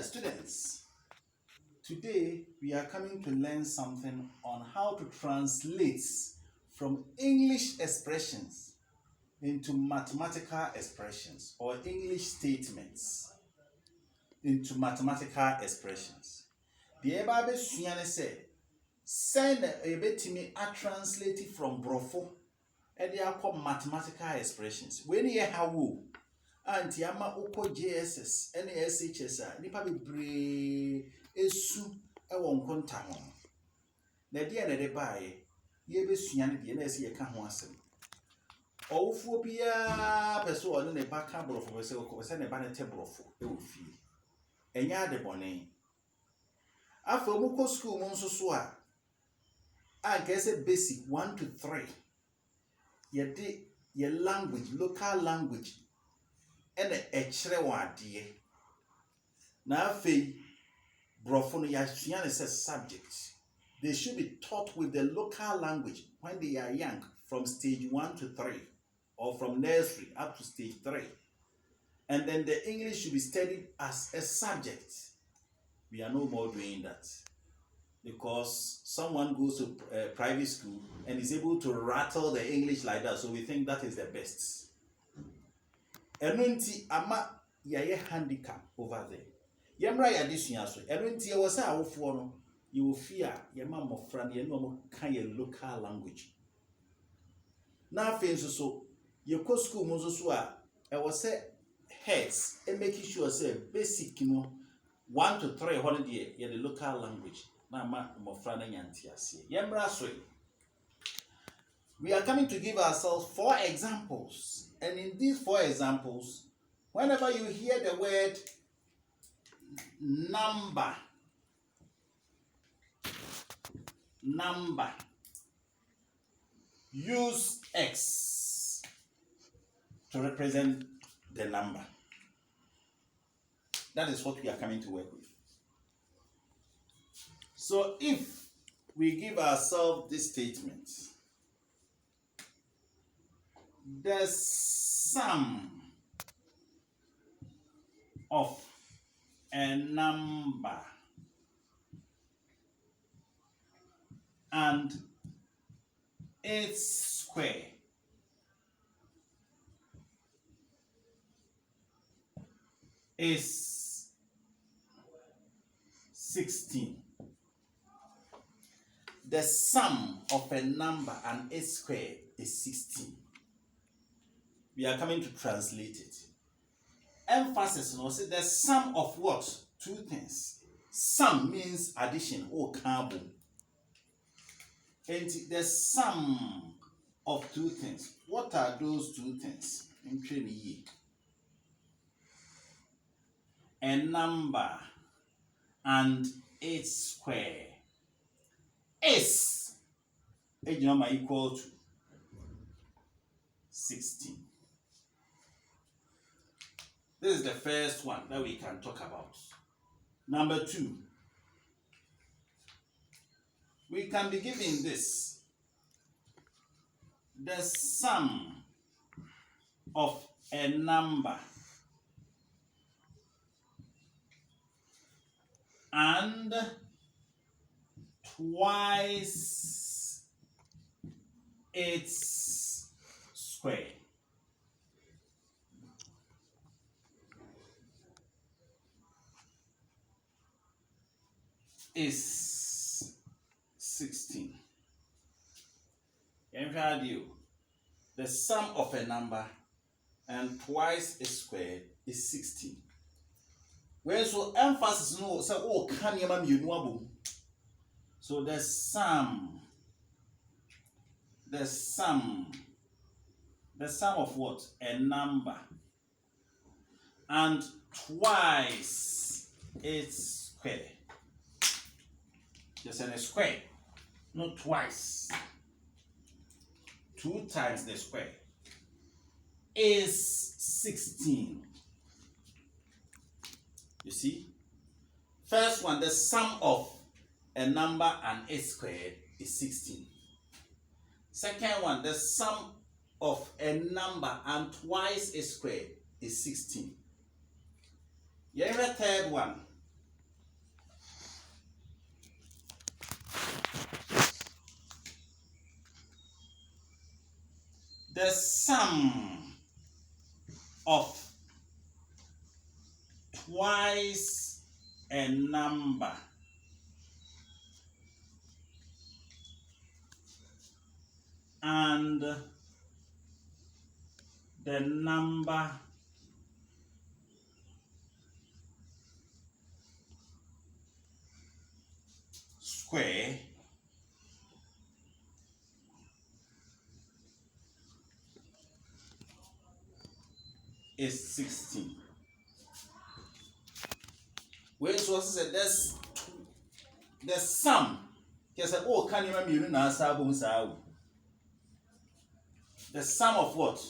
Students, today we are coming to learn something on how to translate from English expressions into mathematical expressions or English statements into mathematical expressions. The eba besua ne say send ebetimi a translate from brofo and they are called mathematical expressions. When you have anti ama ukọ JSS and SHS a nipa bebree esu e won konta ho. Na dia na de baaye ye besua ne de na ese ye ka ho asem. Owufuo bia peso one ne ba ka brofo be se ko se ne ba ne te brofo e wo fie. Enya de bone. Afọ mu ko school mu nso so a guess basic 1 to 3. Ye de ye language, local language and a chere wade. Na afei brofo no ya sua says subject. They should be taught with the local language when they are young, from stage 1 to 3, or from nursery up to stage 3. And then the English should be studied as a subject. We are no more doing that, because someone goes to private school and is able to rattle the English like that, so we think that is the best. Enunti ama yaye handicap over there. Yemra ya disua so. Enunti ye wose awofo no, you will fear yema mofra ne no mo kan ye local language. Na afi nso so ye ko school mo so a e wose heads e make sure say basic no 1 to 3 holiday ye the local language. Na ma mofra na nyanti ase. Yemra so. We are coming to give ourselves 4 examples. And in these 4 examples, whenever you hear the word number, use X to represent the number. That is what we are coming to work with. So if we give ourselves this statement, the sum of a number and its square is 16. The sum of a number and its square is 16. We are coming to translate it. Emphasis no say the sum of what? 2 things. Sum means addition or carbon. And the sum of 2 things. What are those 2 things? A number and its square is equal to 16. This is the first one that we can talk about. Number 2, we can be given this. The sum of a number and twice its square is 16. The sum of a number and twice its square is 16. Where so emphasis no say oh can you abom. So the sum of what? A number and twice its square. Just a square, not twice. 2 times the square is 16. You see? First one, the sum of a number and its square is 16. Second one, the sum of a number and twice its square is 16. Here the third one. the sum of twice a number and the number square is 16. When so said that's the sum. Yes, oh, can you remember now? The sum of what?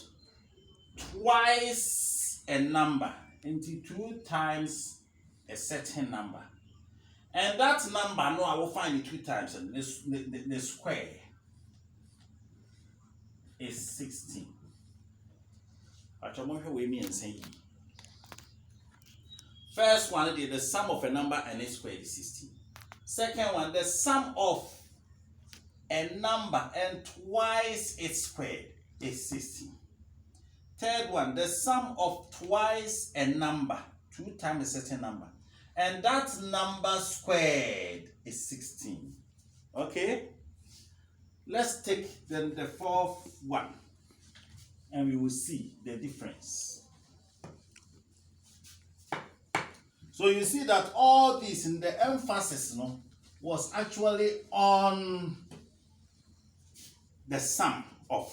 Twice a number into 2 times a certain number. And that number, no, I will find it 2 times, and the square is 16. But I'm going to mean saying. First one, the sum of a number and its square is 16. Second one, the sum of a number and twice its square is 16. Third one, the sum of twice a number, 2 times a certain number, and that number squared is 16. Okay? Let's take then the fourth one, and we will see the difference. So you see that all this in the emphasis was actually on the sum of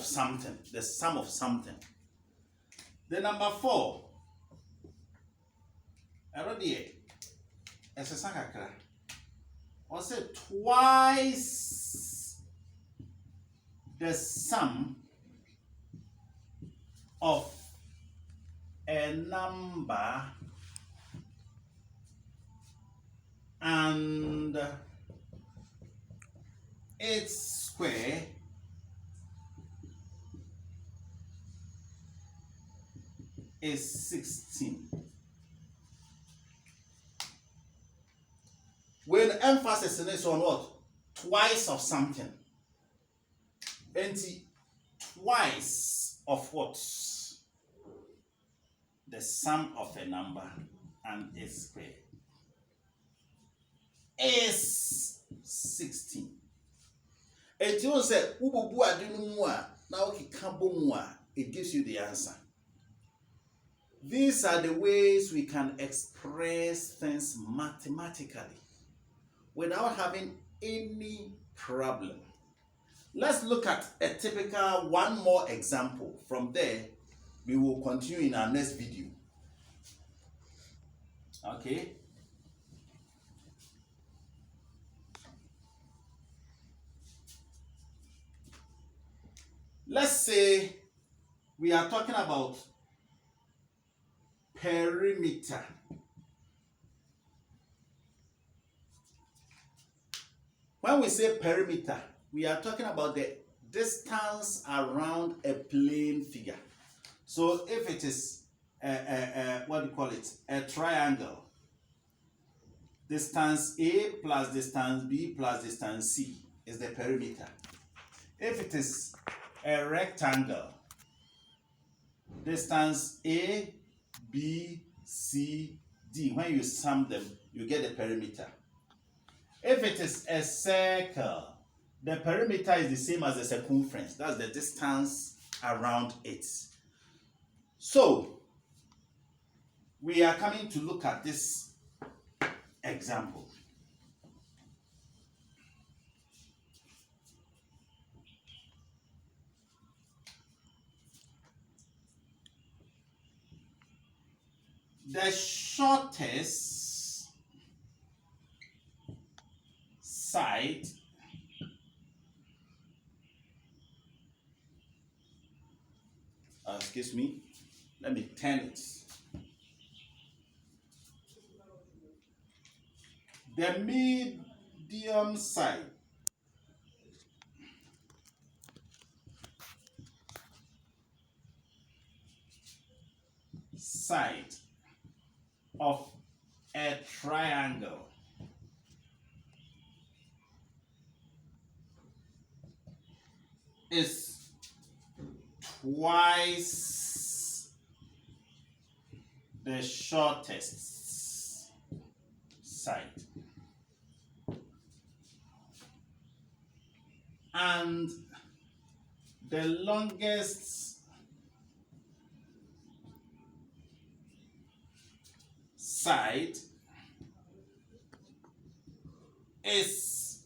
something, the sum of something. The number 4, already, as a sakakra, or say twice the sum of a number and its square is 16. When emphasis is on what? Twice of something. And twice of what? The sum of a number and its square is 16. And you say, it gives you the answer. These are the ways we can express things mathematically without having any problem. Let's look at a typical one more example. From there, we will continue in our next video. Okay. Let's say we are talking about perimeter. When we say perimeter, we are talking about the distance around a plane figure. So if it is what do you call it? A triangle. Distance A plus distance B plus distance C is the perimeter. If it is a rectangle, distance A, B, C, D, when you sum them, you get the perimeter. If it is a circle, the perimeter is the same as the circumference. That's the distance around it. So, we are coming to look at this example. The shortest side excuse me, let me turn it. The medium side of a triangle is twice the shortest side. And the longest side is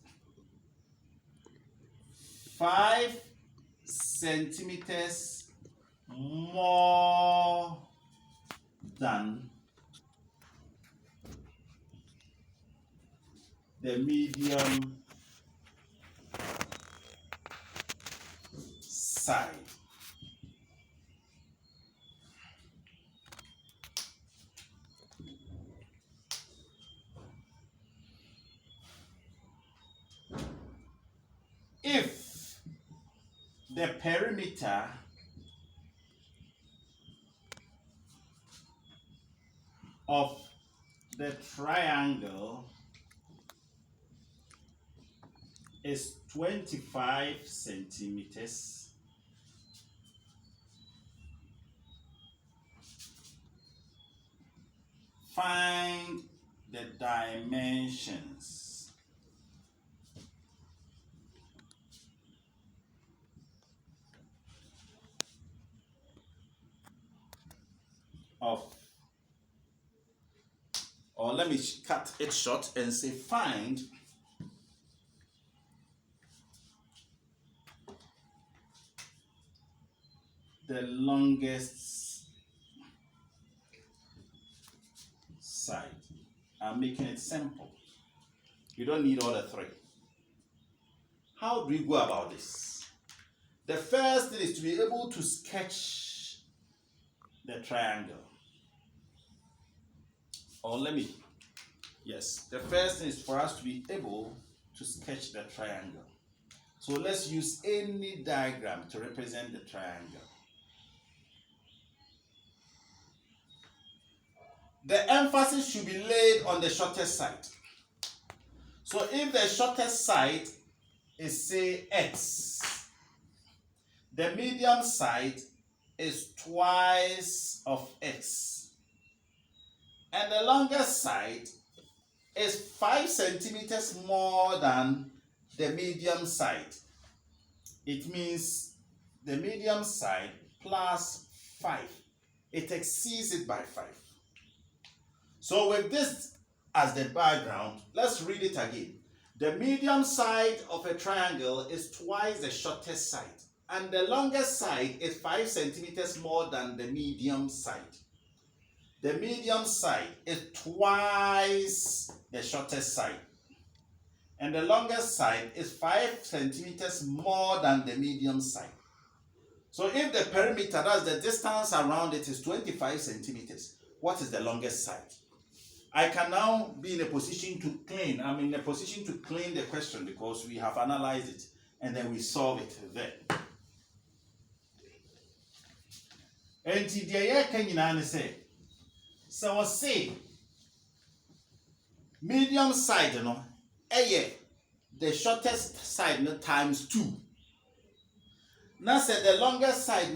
5 centimeters more than the medium side. If the perimeter of the triangle is 25 centimeters, find the dimensions of, or let me cut it short and say find the longest side. I'm making it simple. You don't need all the three. How do we go about this? The first thing is to be able to sketch the triangle. Or the first thing is for us to be able to sketch the triangle. So let's use any diagram to represent the triangle. The emphasis should be laid on the shortest side. So if the shortest side is, say, x, the medium side is twice of x, and the longest side is 5 centimeters more than the medium side. It means the medium side plus 5. It exceeds it by 5. So with this as the background, let's read it again. The medium side of a triangle is twice the shortest side, and the longest side is 5 centimeters more than the medium side. The medium side is twice the shortest side, and the longest side is 5 centimeters more than the medium side. So if the perimeter, that's the distance around it, is 25 centimeters, what is the longest side? I can now be in a position to clean. I'm in a position to clean the question because we have analyzed it and then we solve it there. And today, can you say? So I say, medium side, the shortest side times 2. Now say the longest side,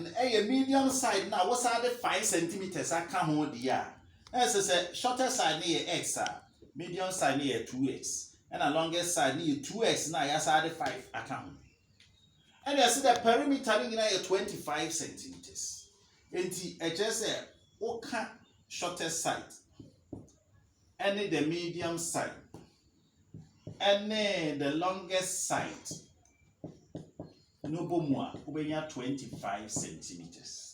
medium side. Now what's the 5 centimeters? I can't hold the as I said, shortest side near x, medium side near 2x, and the longest side near 2x. Now I said 5 account. And I said the perimeter near 25 centimeters. And I just said, okay, shortest side, and the medium side, and the longest side. No more, 25 centimeters.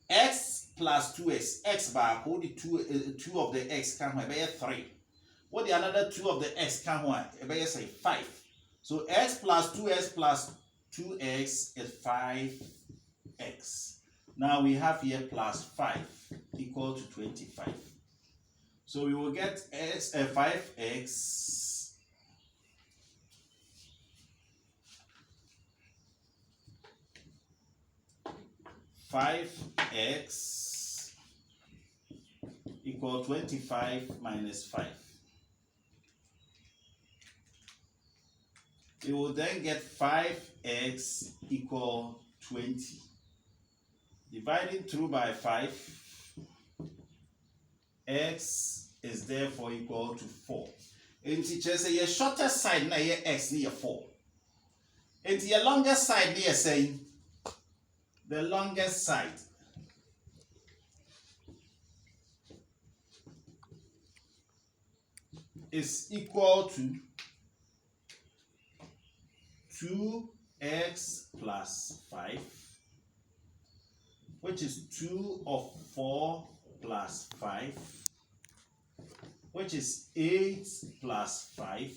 X plus 2x, x bar, hold the 2 of the x can be 3. What the another 2 of the x can be say 5. So x plus 2x plus 2x is 5x. Now we have here plus 5 equal to 25. So we will get x 5x 5x equal 25 minus 5. We will then get 5x equal 20. Dividing through by 5, x is therefore equal to 4. And teacher say your shortest side na your x near 4. And your longest side near saying the longest side is equal to 2x plus 5, which is 2 of 4 plus 5, which is 8 plus 5,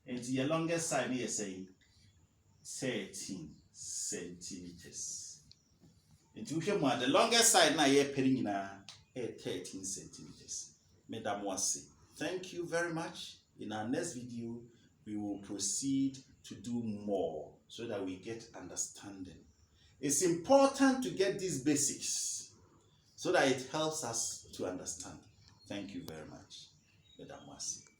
and your longest side here saying 13 centimeters. And you hear the longest side now here putting in 13 centimeters. Madam Wasi, thank you very much. In our next video, we will proceed to do more so that we get understanding. It's important to get these basics so that it helps us to understand. Thank you very much, Madam Wasi.